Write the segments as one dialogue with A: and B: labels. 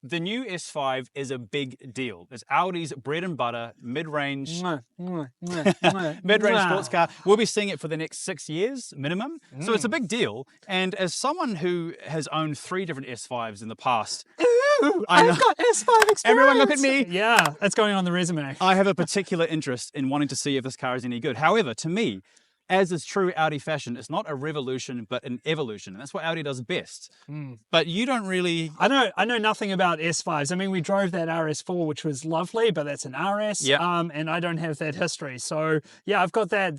A: The new S5 is a big deal. It's Audi's bread and butter, mid-range sports car. We'll be seeing it for the next 6 years minimum. So it's a big deal. And as someone who has owned 3 different S5s in the past,
B: I've got S5 experience.
A: Everyone look at me.
B: Yeah, that's going on the resume.
A: I have a particular interest in wanting to see if this car is any good. However, to me, as is true Audi fashion, it's not a revolution, but an evolution. And that's what Audi does best. But you don't really...
B: I know nothing about S5s. I mean, we drove that RS4, which was lovely, but that's an RS.
A: Yep.
B: And I don't have that history. So, yeah, I've got that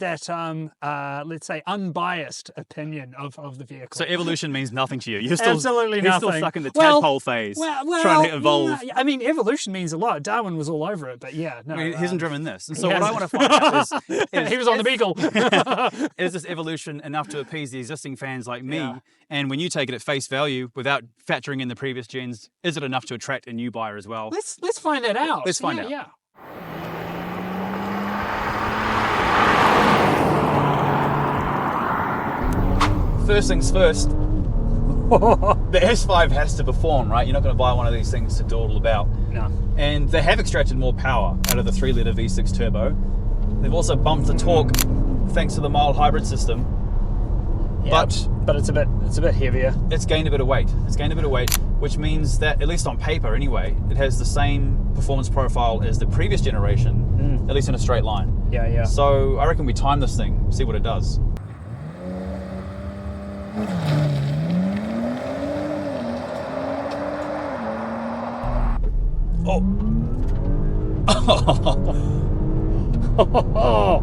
B: let's say, unbiased opinion of the vehicle.
A: So evolution means nothing to you. You're still,
B: Absolutely
A: you're
B: nothing.
A: still stuck in the tadpole phase, trying to evolve.
B: I mean, evolution means a lot. Darwin was all over it, but yeah. No,
A: I mean, he hasn't driven this. And so what I want to find out is
B: he was on the Beagle.
A: Is this evolution enough to appease the existing fans like me? Yeah. And when you take it at face value, without factoring in the previous gens, is it enough to attract a new buyer as well?
B: Let's find that out.
A: Let's find out.
B: Yeah.
A: First things first, the S5 has to perform, right? You're not going to buy one of these things to dawdle about.
B: No.
A: And they have extracted more power out of the 3-litre V6 turbo. They've also bumped the torque thanks to the mild hybrid system.
B: Yeah, but it's a bit heavier.
A: It's gained a bit of weight. It's gained a bit of weight, which means that, at least on paper anyway, it has the same performance profile as the previous generation, at least in a straight line.
B: Yeah, yeah.
A: So I reckon we time this thing, see what it does.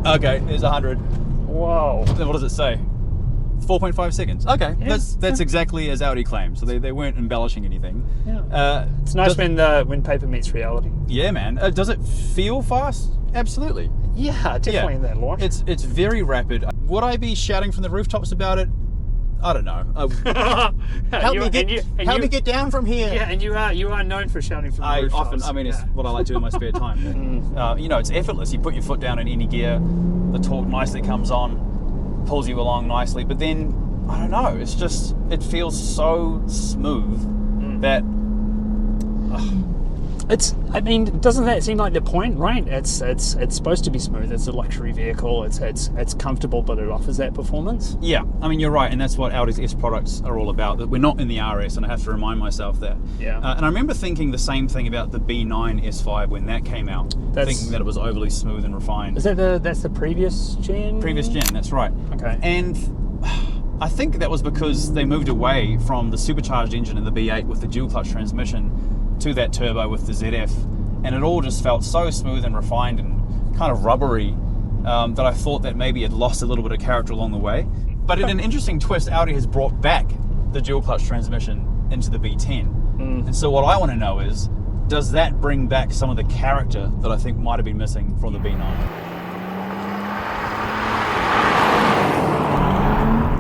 A: Okay, there's 100.
B: Whoa.
A: What does it say? 4.5 seconds. Okay,
B: Yeah.
A: that's exactly as Audi claimed. So they weren't embellishing anything.
B: Yeah. It's nice when paper meets reality.
A: Yeah, man. Does it feel fast? Absolutely.
B: Yeah, definitely in that launch.
A: It's very rapid. Would I be shouting from the rooftops about it? I don't know. Help me get down from here.
B: Yeah, and you are known for shouting from the rooftops.
A: It's what I like to do in my spare time. It's effortless. You put your foot down in any gear, the torque nicely comes on, pulls you along nicely. But then, I don't know, it feels so smooth that...
B: doesn't that seem like the point, right? It's supposed to be smooth. It's a luxury vehicle. It's comfortable, but it offers that performance.
A: Yeah, I mean, you're right, and that's what Audi's S products are all about. That we're not in the RS, and I have to remind myself that.
B: Yeah.
A: And I remember thinking the same thing about the B9 S5 when that came out, thinking that it was overly smooth and refined.
B: Is that's the previous gen?
A: Previous gen, that's right.
B: Okay.
A: And I think that was because they moved away from the supercharged engine in the B8 with the dual clutch transmission to that turbo with the ZF, and it all just felt so smooth and refined and kind of rubbery that I thought that maybe it lost a little bit of character along the way. But in an interesting twist, Audi has brought back the dual clutch transmission into the B10. And so what I want to know is, does that bring back some of the character that I think might have been missing from the B9?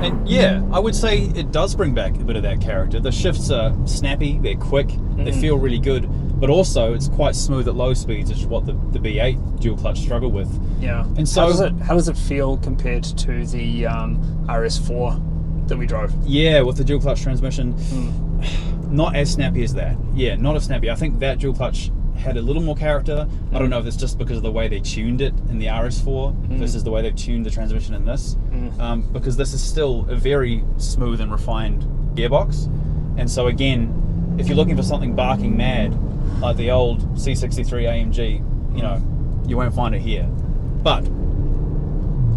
A: And yeah, I would say it does bring back a bit of that character. The shifts are snappy, they're quick, they feel really good, but also it's quite smooth at low speeds, which is what the B8 dual clutch struggled with.
B: Yeah.
A: And so
B: how does it feel compared to the RS4 that we drove?
A: Yeah, with the dual clutch transmission, not as snappy as that. Yeah, not as snappy. I think that dual clutch had a little more character. I don't know if it's just because of the way they tuned it in the RS4 versus the way they've tuned the transmission in this, because this is still a very smooth and refined gearbox. And so again, if you're looking for something barking mad like the old C63 AMG, you won't find it here. But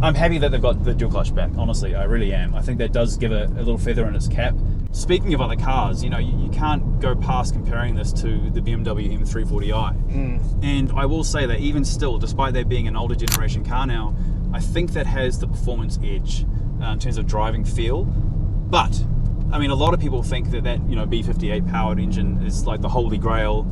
A: I'm happy that they've got the dual clutch back. Honestly, I really am. I think that does give a little feather in its cap. Speaking of other cars, you can't go past comparing this to the BMW M340i. And I will say that even still, despite that being an older generation car now, I think that has the performance edge in terms of driving feel. But, I mean, a lot of people think that B58 powered engine is like the holy grail,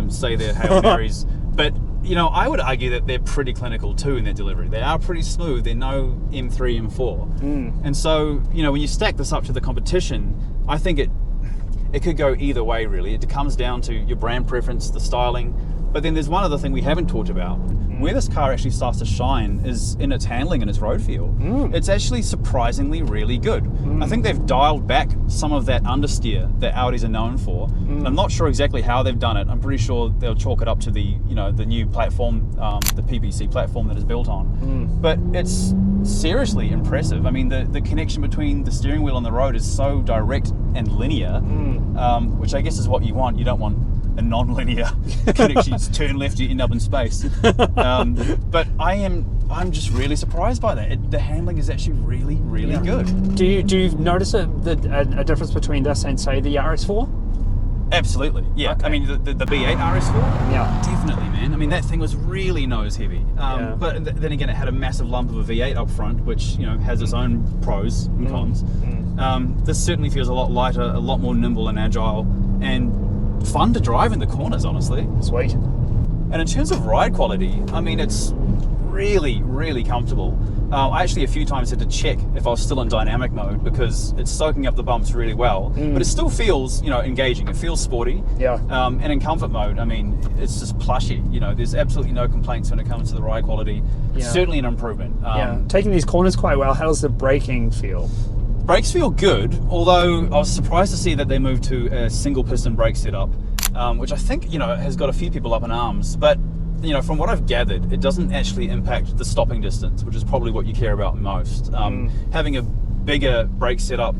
A: say they're Hail Marys. But, I would argue that they're pretty clinical too in their delivery. They are pretty smooth. They're no M3, M4. And so, when you stack this up to the competition, I think it could go either way, really. It comes down to your brand preference, the styling, But then there's one other thing we haven't talked about. Where this car actually starts to shine is in its handling and its road feel. It's actually surprisingly really good. I think they've dialed back some of that understeer that Audis are known for. And I'm not sure exactly how they've done it. I'm pretty sure they'll chalk it up to the the new platform, the PPC platform that it's built on. But it's seriously impressive. I mean, the connection between the steering wheel and the road is so direct and linear, which I guess is what you want. You don't want a non-linear connection. You just turn left, you end up in space. But I'm just really surprised by that. The handling is actually really, really good.
B: Do you notice a difference between this and say the RS4?
A: Absolutely, yeah.
B: Okay.
A: I mean, the B8 RS4,
B: Yeah.
A: definitely, man. I mean, that thing was really nose heavy. But then again, it had a massive lump of a V8 up front, which has its own pros and cons. This certainly feels a lot lighter, a lot more nimble and agile, and fun to drive in the corners, honestly.
B: Sweet.
A: And in terms of ride quality, I mean, it's really, really comfortable. I actually a few times had to check if I was still in dynamic mode because it's soaking up the bumps really well, but it still feels, engaging. It feels sporty.
B: Yeah.
A: And in comfort mode, I mean, it's just plushy. There's absolutely no complaints when it comes to the ride quality.
B: Yeah.
A: Certainly an improvement.
B: Taking these corners quite well. How does the braking feel?
A: Brakes feel good, although I was surprised to see that they moved to a single piston brake setup, which I think, has got a few people up in arms. But, from what I've gathered, it doesn't actually impact the stopping distance, which is probably what you care about most. Having a bigger brake setup,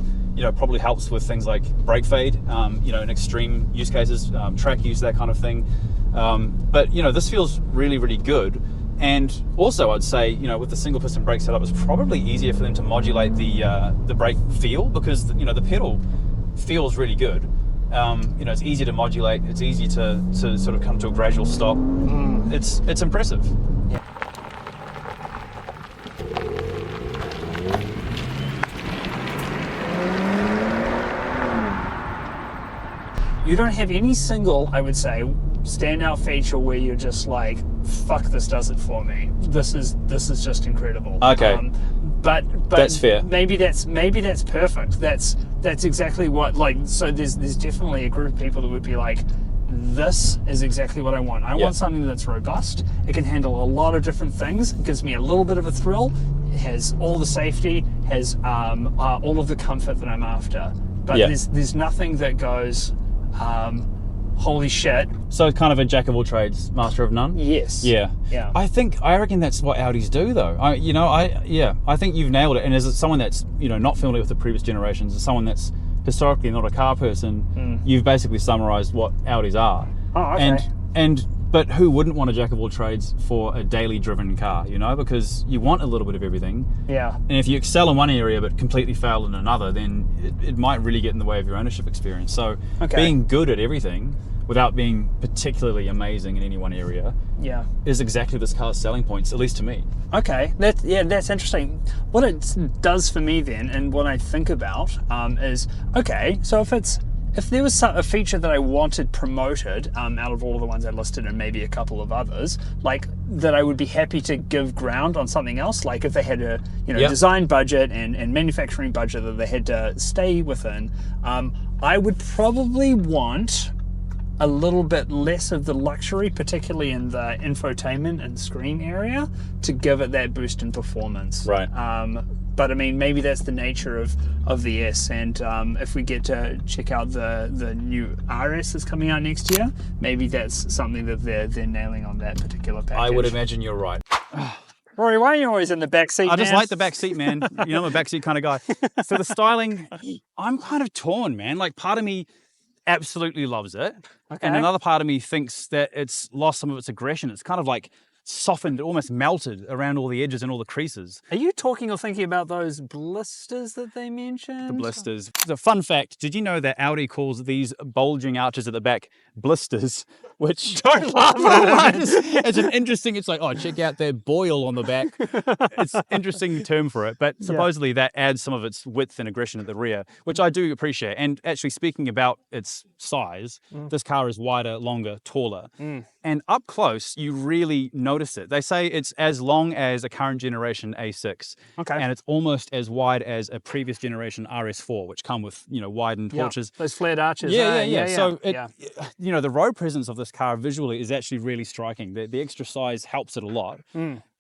A: probably helps with things like brake fade, in extreme use cases, track use, that kind of thing. But, this feels really, really good. And also, I'd say, with the single piston brake setup, it's probably easier for them to modulate the brake feel because, the pedal feels really good. It's easy to modulate. It's easy to sort of come to a gradual stop. It's impressive.
B: You don't have any single, I would say, standout feature where you're just like, fuck, this does it for me. This is just incredible.
A: Okay.
B: But
A: That's fair.
B: Maybe that's perfect. That's exactly what, so there's definitely a group of people that would be like, this is exactly what I want. I want something that's robust. It can handle a lot of different things. It gives me a little bit of a thrill. It has all the safety, has all of the comfort that I'm after. But there's nothing that goes, holy shit.
A: So it's kind of a jack of all trades, master of none?
B: Yes.
A: Yeah.
B: Yeah.
A: I reckon that's what Audis do though. I think you've nailed it. And as someone that's, not familiar with the previous generations, as someone that's historically not a car person, you've basically summarized what Audis are.
B: Oh, okay.
A: But who wouldn't want a jack of all trades for a daily driven car, because you want a little bit of everything.
B: Yeah.
A: And if you excel in one area but completely fail in another, then it might really get in the way of your ownership experience. So being good at everything without being particularly amazing in any one area is exactly this car's selling points, at least to me.
B: Okay, that's interesting. What it does for me then, and what I think about is, okay, so if there was a feature that I wanted promoted out of all of the ones I listed and maybe a couple of others, like that I would be happy to give ground on something else, like if they had a design budget and manufacturing budget that they had to stay within, I would probably want a little bit less of the luxury, particularly in the infotainment and screen area, to give it that boost in performance.
A: Right.
B: But I mean, maybe that's the nature of the S, and if we get to check out the new RS that's coming out next year, maybe that's something that they're nailing on that particular package.
A: I would imagine you're right.
B: Rory, why are you always in the back seat?
A: I just like the back seat, man. I'm a back seat kind of guy. So the styling, I'm kind of torn, man. Like, part of me absolutely loves it, and another part of me thinks that it's lost some of its aggression. It's kind of like softened, almost melted around all the edges and all the creases.
B: Are you talking or thinking about those blisters that they mentioned?
A: The blisters. So, fun fact, did you know that Audi calls these bulging arches at the back blisters? Which
B: Don't laugh at it.
A: It's an interesting, it's like, oh, check out their boil on the back. It's an interesting term for it, but supposedly that adds some of its width and aggression at the rear, which I do appreciate. And actually, speaking about its size, this car is wider, longer, taller. And up close, you really notice noticed it. They say it's as long as a current generation A6.
B: Okay.
A: And it's almost as wide as a previous generation RS4, which come with, widened porches.
B: Those flared arches.
A: Yeah. So,
B: yeah.
A: the road presence of this car visually is actually really striking. The extra size helps it a lot.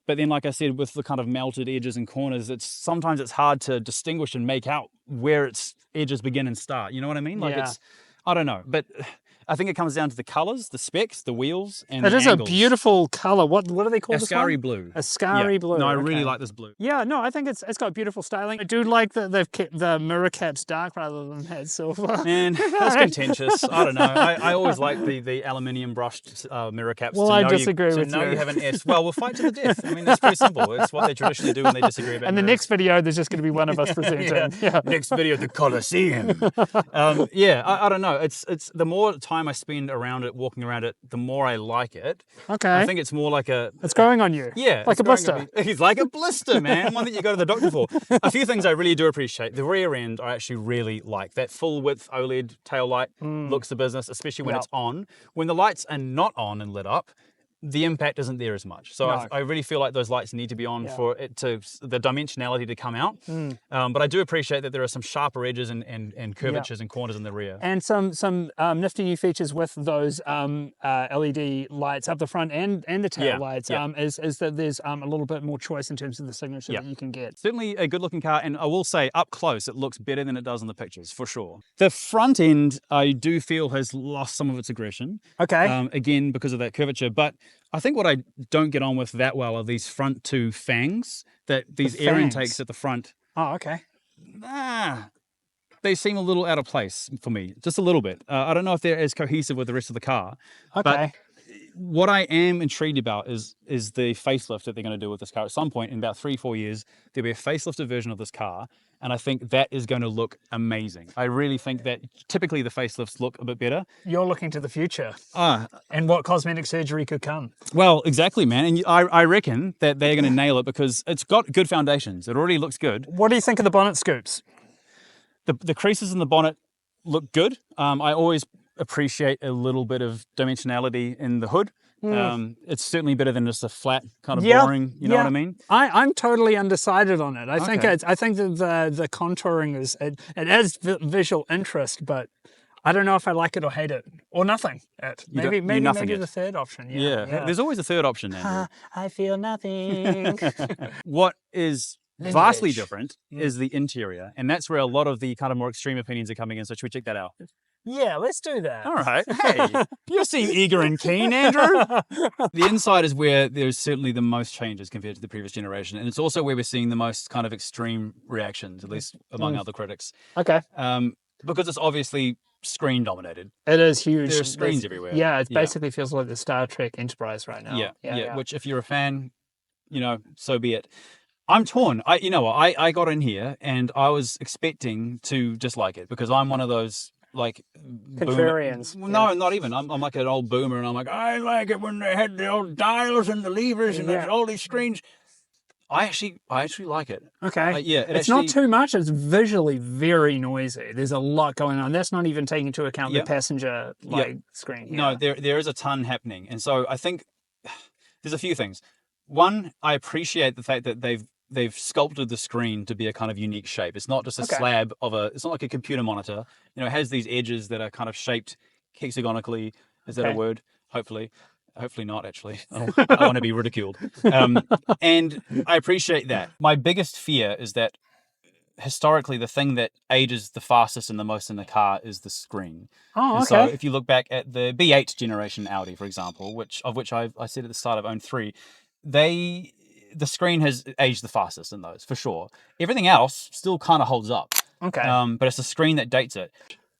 A: But then, like I said, with the kind of melted edges and corners, sometimes it's hard to distinguish and make out where its edges begin and start. You know what I mean? Like I don't know. But I think it comes down to the colors, the specs, the wheels, and the angles.
B: It is a beautiful color. What do they call this one?
A: Ascari blue.
B: Ascari blue.
A: No, I really like this blue.
B: Yeah, no, I think it's got beautiful styling. I do like that they've kept the mirror caps dark rather than had silver.
A: Man, that's contentious. I don't know. I always like the aluminium brushed mirror caps.
B: Well, I disagree with you.
A: You have an S. Well, we'll fight to the death. I mean, that's pretty simple. It's what they traditionally do when they disagree about.
B: And the next video, there's just going to be one of us presenting.
A: Next video, the Colosseum. I don't know. It's the more time I spend around it, walking around it, the more I like it.
B: Okay.
A: I think it's more like
B: it's growing on you.
A: Yeah.
B: Like a blister.
A: He's like a blister, man. One that you go to the doctor for. A few things I really do appreciate. The rear end I actually really like. That full width OLED tail light looks the business, especially when it's on. When the lights are not on and lit up, the impact isn't there as much. So I really feel like those lights need to be on for it the dimensionality to come out. But I do appreciate that there are some sharper edges and curvatures and corners in the rear.
B: And some nifty new features with those LED lights up the front and the tail lights is that there's a little bit more choice in terms of the signature that you can get.
A: Certainly a good looking car, and I will say up close it looks better than it does in the pictures, for sure. The front end I do feel has lost some of its aggression.
B: Okay.
A: Again, because of that curvature, but I think what I don't get on with that well are these front two fangs, these air intakes at the front.
B: Oh, okay.
A: They seem a little out of place for me, just a little bit. I don't know if they're as cohesive with the rest of the car.
B: Okay.
A: But what I am intrigued about is the facelift that they're going to do with this car. At some point in about 3-4 years, there'll be a facelifted version of this car. And I think that is going to look amazing. I really think that typically the facelifts look a bit better.
B: You're looking to the future and what cosmetic surgery could come.
A: Well, exactly, man. And I reckon that they're going to nail it because it's got good foundations. It already looks good.
B: What do you think of the bonnet scoops?
A: The creases in the bonnet look good. I always appreciate a little bit of dimensionality in the hood. It's certainly better than just a flat kind of boring, you know what I mean?
B: I'm totally undecided on it. I think that the contouring it adds visual interest, but I don't know if I like it or hate it or nothing. Maybe the third option. Yeah.
A: There's always a third option, Andrew.
B: I feel nothing.
A: What is vastly different is the interior, and that's where a lot of the kind of more extreme opinions are coming in. So should we check that out?
B: Yeah, let's do that.
A: All right. Hey, you seem eager and keen, Andrew. The inside is where there's certainly the most changes compared to the previous generation. And it's also where we're seeing the most kind of extreme reactions, at least among other critics.
B: Okay.
A: Because it's obviously screen dominated.
B: It is huge.
A: There are screens everywhere.
B: Yeah, it basically feels like the Star Trek Enterprise right now.
A: Yeah. Which if you're a fan, so be it. I'm torn. I got in here and I was expecting to dislike it because I'm one of those like
B: contrarians.
A: No, not even. I'm like an old boomer, and I'm like, I like it when they had the old dials and the levers and there's all these screens. I actually like it.
B: Okay.
A: It's
B: not too much. It's visually very noisy. There's a lot going on. That's not even taking into account the passenger screen here.
A: No, there is a ton happening, and so I think there's a few things. One, I appreciate the fact that they've sculpted the screen to be a kind of unique shape. It's not just a slab it's not like a computer monitor. It has these edges that are kind of shaped hexagonically. Is that a word? Hopefully not, actually. I want to be ridiculed. And I appreciate that. My biggest fear is that historically the thing that ages the fastest and the most in the car is the screen.
B: Oh, okay.
A: So if you look back at the B8 generation Audi, for example, which I said at the start I've owned 3, the screen has aged the fastest in those, for sure. Everything else still kind of holds up.
B: Okay.
A: But it's the screen that dates it.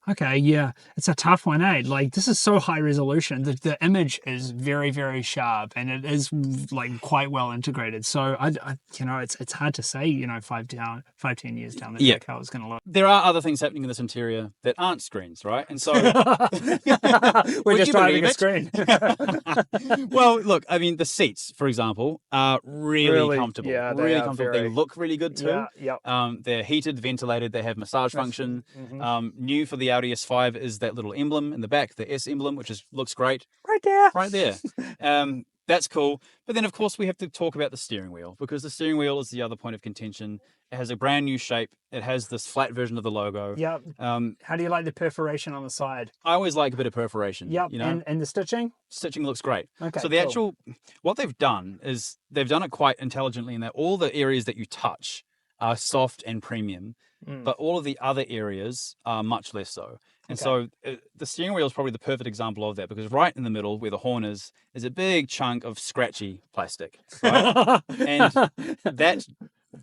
B: Okay, yeah. It's a tough one, eh? Like, this is so high resolution. The image is very, very sharp, and it is, like, quite well integrated. So, it's hard to say, 5-10 years down the track how it's going to look.
A: There are other things happening in this interior that aren't screens, right? And so...
B: We're just driving a screen.
A: Well, look, I mean, the seats, for example, are really comfortable.
B: Yeah,
A: really comfortable. They look really good, too.
B: Yeah.
A: They're heated, ventilated. They have massage function. New for the Audi S5 is that little emblem in the back, the S emblem, which looks great.
B: Right there.
A: Right there. that's cool. But then, of course, we have to talk about the steering wheel, because the steering wheel is the other point of contention. It has a brand new shape. It has this flat version of the logo.
B: Yep. How do you like the perforation on the side?
A: I always like a bit of perforation.
B: Yep.
A: You know?
B: And the stitching?
A: Stitching looks great.
B: Okay,
A: so the
B: cool.
A: what they've done is they've done it quite intelligently in that all the areas that you touch are soft and premium, but all of the other areas are much less so. And so the steering wheel is probably the perfect example of that, because right in the middle where the horn is a big chunk of scratchy plastic, right? And that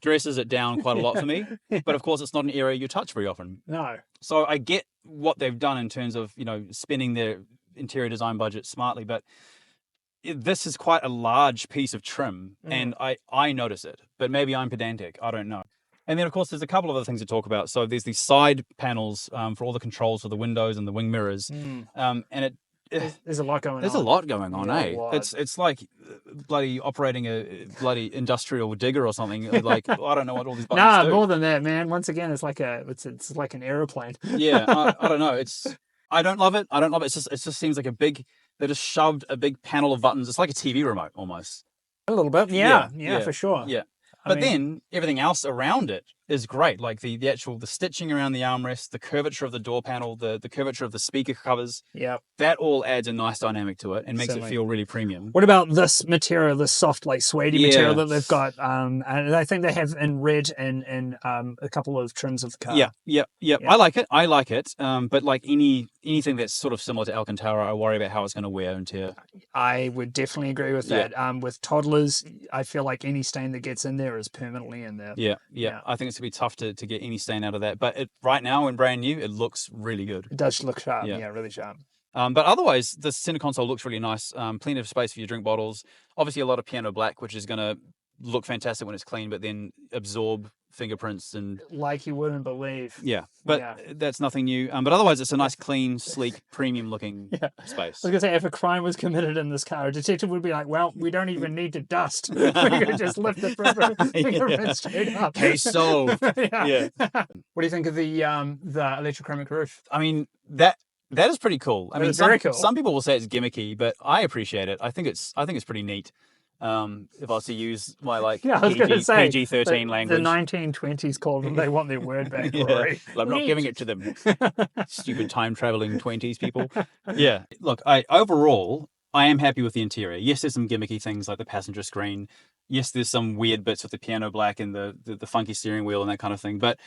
A: dresses it down quite a lot for me. But of course, it's not an area you touch very often.
B: No.
A: So I get what they've done in terms of, spending their interior design budget smartly, but this is quite a large piece of trim, and I notice it, but maybe I'm pedantic. I don't know. And then, of course, there's a couple of other things to talk about. So there's these side panels for all the controls for the windows and the wing mirrors, and
B: there's a lot going on.
A: There's a lot going on,
B: Yeah,
A: eh? It's like bloody operating a bloody industrial digger or something. Like, I don't know what all these buttons do.
B: More than that, man. Once again, it's like it's like an aeroplane.
A: Yeah, I don't know. I don't love it. I don't love it. It just seems like they just shoved a big panel of buttons. It's like a TV remote almost.
B: A little bit, yeah, for sure.
A: Yeah. But then everything else around it is great, like the stitching around the armrest, the curvature of the door panel, the curvature of the speaker covers.
B: Yeah,
A: that all adds a nice dynamic to it and makes it feel really premium.
B: What about this material, this soft, like suede material that they've got? And I think they have in red and a couple of trims of the car.
A: Yeah. I like it. But like anything that's sort of similar to Alcantara, I worry about how it's going to wear and tear.
B: I would definitely agree with that. With toddlers, I feel like any stain that gets in there is permanently in there. Yeah.
A: I think it's going to be tough to get any stain out of that. But right now, in brand new, it looks really good.
B: It does look sharp. Yeah, really sharp.
A: But otherwise, the center console looks really nice. Plenty of space for your drink bottles. Obviously, a lot of piano black, which is going to look fantastic when it's clean, but then absorb fingerprints and
B: like you wouldn't believe.
A: That's nothing new. But otherwise, it's a nice, clean, sleek, premium looking space.
B: I was gonna say, if a crime was committed in this car, a detective would be like, "Well, we don't even need to dust. We could just lift the fingerprint straight up."
A: Case solved.
B: What do you think of the electrochromic roof?
A: I mean, that is pretty cool. I mean,
B: very cool.
A: Some people will say it's gimmicky, but I appreciate it. I think it's pretty neat. If I was to use my PG-13 language.
B: The 1920s called them, they want their word back, Rory.
A: Well, I'm not giving it to them. Stupid time-traveling 20s people. Yeah. Look, overall, I am happy with the interior. Yes, there's some gimmicky things like the passenger screen. Yes, there's some weird bits with the piano black and the funky steering wheel and that kind of thing. But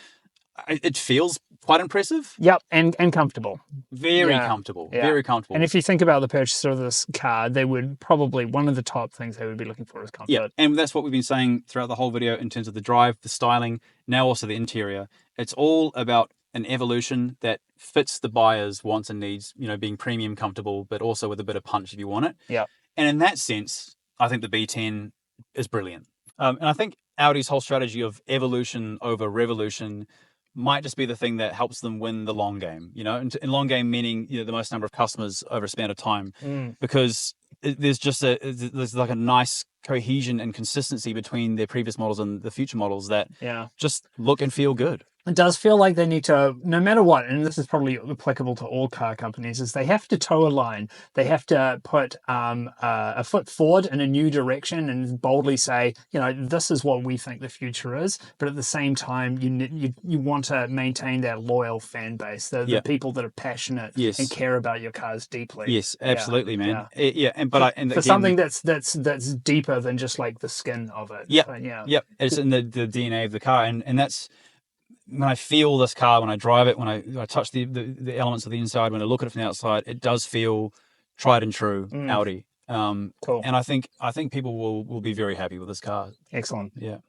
A: it feels quite impressive.
B: Yep, and comfortable.
A: Very comfortable.
B: Yeah.
A: Very comfortable.
B: And if you think about the purchaser of this car, they would probably, one of the top things they would be looking for is comfort.
A: Yeah, and that's what we've been saying throughout the whole video in terms of the drive, the styling, now also the interior. It's all about an evolution that fits the buyer's wants and needs, being premium, comfortable, but also with a bit of punch if you want it.
B: Yeah.
A: And in that sense, I think the B10 is brilliant. And I think Audi's whole strategy of evolution over revolution might just be the thing that helps them win the long game, and long game meaning the most number of customers over a span of time, because there's like a nice cohesion and consistency between their previous models and the future models that just look and feel good.
B: It does feel like they need to, no matter what, and this is probably applicable to all car companies, is they have to toe a line. They have to put a foot forward in a new direction and boldly say, this is what we think the future is. But at the same time, you want to maintain that loyal fan base, the people that are passionate and care about your cars deeply.
A: Yes, absolutely, man.
B: For something that's deeper than just like the skin of it.
A: It's in the DNA of the car, and that's. When I feel this car, when I drive it, when I touch the elements of the inside, when I look at it from the outside, it does feel tried and true Audi.
B: Cool.
A: And I think people will be very happy with this car.
B: Excellent.
A: Yeah.